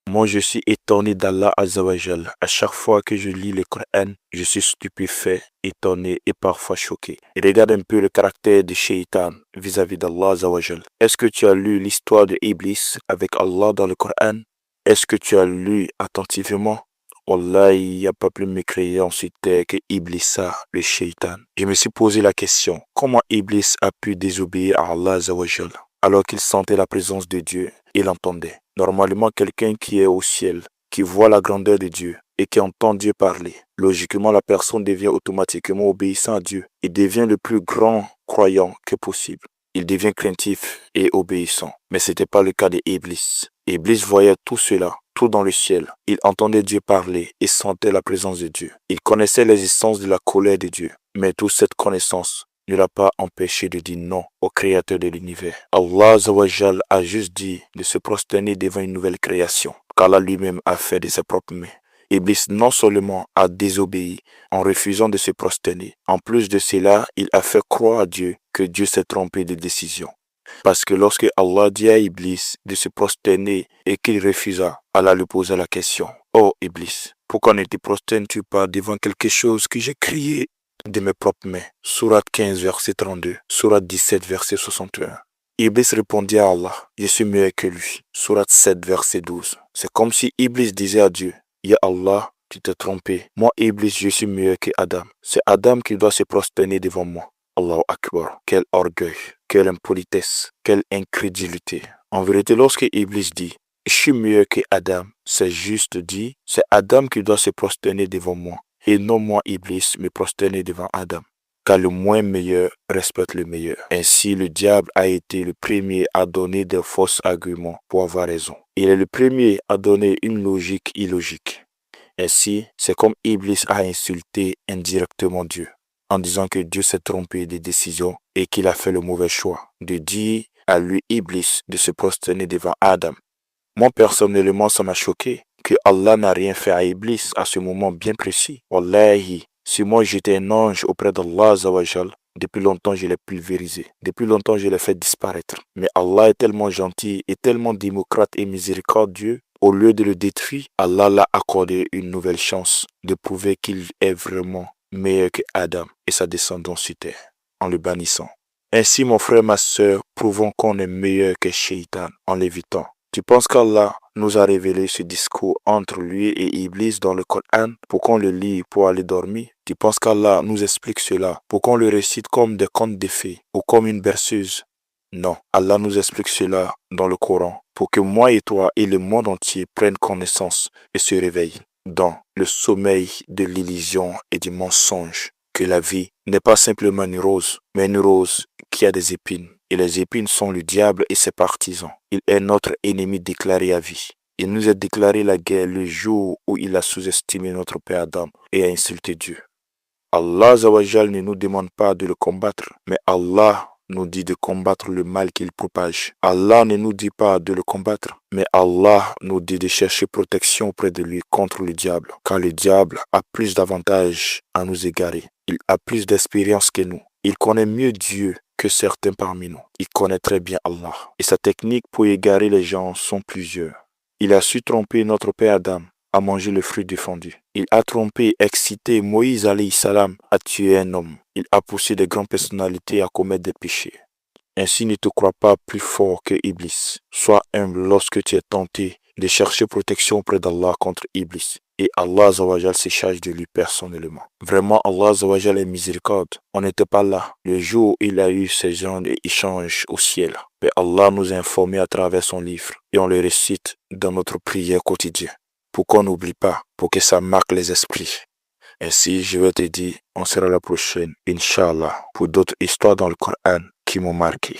Moi, je suis étonné d'Allah Azzawajal. À chaque fois que je lis le Coran, je suis stupéfait, étonné et parfois choqué. Et regarde un peu le caractère de Shaitan vis-à-vis d'Allah Azzawajal. Est-ce que tu as lu l'histoire de Iblis avec Allah dans le Coran? Est-ce que tu as lu attentivement? Wallah, il n'y a pas plus mécréant sur terre que Iblisa, le Shaitan. Je me suis posé la question, comment Iblis a pu désobéir à Allah Azzawajal alors qu'il sentait la présence de Dieu et l'entendait? Normalement, quelqu'un qui est au ciel, qui voit la grandeur de Dieu et qui entend Dieu parler, logiquement, la personne devient automatiquement obéissant à Dieu. Il devient le plus grand croyant que possible. Il devient craintif et obéissant. Mais ce n'était pas le cas d'Iblis. Iblis voyait tout cela, tout dans le ciel. Il entendait Dieu parler et sentait la présence de Dieu. Il connaissait l'existence de la colère de Dieu. Mais toute cette connaissance ne l'a pas empêché de dire non au créateur de l'univers. Allah Azawajal a juste dit de se prosterner devant une nouvelle création qu'Allah lui-même a fait de ses propres mains. Iblis non seulement a désobéi en refusant de se prosterner, en plus de cela, il a fait croire à Dieu que Dieu s'est trompé de décision. Parce que lorsque Allah dit à Iblis de se prosterner et qu'il refusa, Allah lui posa la question: Oh Iblis, pourquoi ne te prosternes-tu pas devant quelque chose que j'ai créé de mes propres mains? Sourate 15, verset 32, Sourate 17, verset 61. Iblis répondit à Allah: Je suis meilleur que lui. Sourate 7, verset 12. C'est comme si Iblis disait à Dieu: Ya Allah, tu t'es trompé. Moi, Iblis, je suis meilleur que Adam. C'est Adam qui doit se prosterner devant moi. Allahu Akbar. Quel orgueil, quelle impolitesse, quelle incrédulité. En vérité, lorsque Iblis dit je suis meilleur que Adam, c'est juste dit, c'est Adam qui doit se prosterner devant moi et non moi, Iblis, me prosterner devant Adam. Car le moins meilleur respecte le meilleur. Ainsi, le diable a été le premier à donner des faux arguments pour avoir raison. Il est le premier à donner une logique illogique. Ainsi, c'est comme Iblis a insulté indirectement Dieu, en disant que Dieu s'est trompé des décisions et qu'il a fait le mauvais choix de dire à lui, Iblis, de se prosterner devant Adam. Moi, personnellement, ça m'a choqué que Allah n'a rien fait à Iblis à ce moment bien précis. Wallahi, si moi j'étais un ange auprès d'Allah Azawajal, depuis longtemps je l'ai pulvérisé. Depuis longtemps je l'ai fait disparaître. Mais Allah est tellement gentil et tellement démocrate et miséricordieux. Au lieu de le détruire, Allah l'a accordé une nouvelle chance de prouver qu'il est vraiment meilleur que Adam et sa descendance sur terre, en le bannissant. Ainsi, mon frère, ma soeur, prouvons qu'on est meilleur que Shaitan en l'évitant. Tu penses qu'Allah nous a révélé ce discours entre lui et Iblis dans le Coran pour qu'on le lit pour aller dormir? Tu penses qu'Allah nous explique cela pour qu'on le récite comme des contes de fées ou comme une berceuse? Non, Allah nous explique cela dans le Coran pour que moi et toi et le monde entier prennent connaissance et se réveillent dans le sommeil de l'illusion et du mensonge, que la vie n'est pas simplement une rose, mais une rose qui a des épines. Et les épines sont le diable et ses partisans. Il est notre ennemi déclaré à vie. Il nous a déclaré la guerre le jour où il a sous-estimé notre père Adam et a insulté Dieu. Allah Azawajal ne nous demande pas de le combattre, mais Allah nous dit de combattre le mal qu'il propage. Allah ne nous dit pas de le combattre, mais Allah nous dit de chercher protection auprès de lui contre le diable. Car le diable a plus d'avantages à nous égarer. Il a plus d'expérience que nous. Il connaît mieux Dieu que certains parmi nous. Il connaît très bien Allah. Et sa technique pour égarer les gens sont plusieurs. Il a su tromper notre père Adam à manger le fruit défendu. Il a trompé et excité Moïse alayhi salam à tuer un homme. Il a poussé de grandes personnalités à commettre des péchés. Ainsi, ne te crois pas plus fort que Iblis. Sois humble lorsque tu es tenté de chercher protection auprès d'Allah contre Iblis. Et Allah Azawajal se charge de lui personnellement. Vraiment, Allah Azawajal est miséricorde. On n'était pas là le jour où il a eu ces gens d'échanges au ciel. Mais Allah nous a informés à travers son livre et on le récite dans notre prière quotidienne. Pour qu'on n'oublie pas, pour que ça marque les esprits. Ainsi, je vais te dire, on sera la prochaine, Inch'Allah, pour d'autres histoires dans le Coran qui m'ont marqué.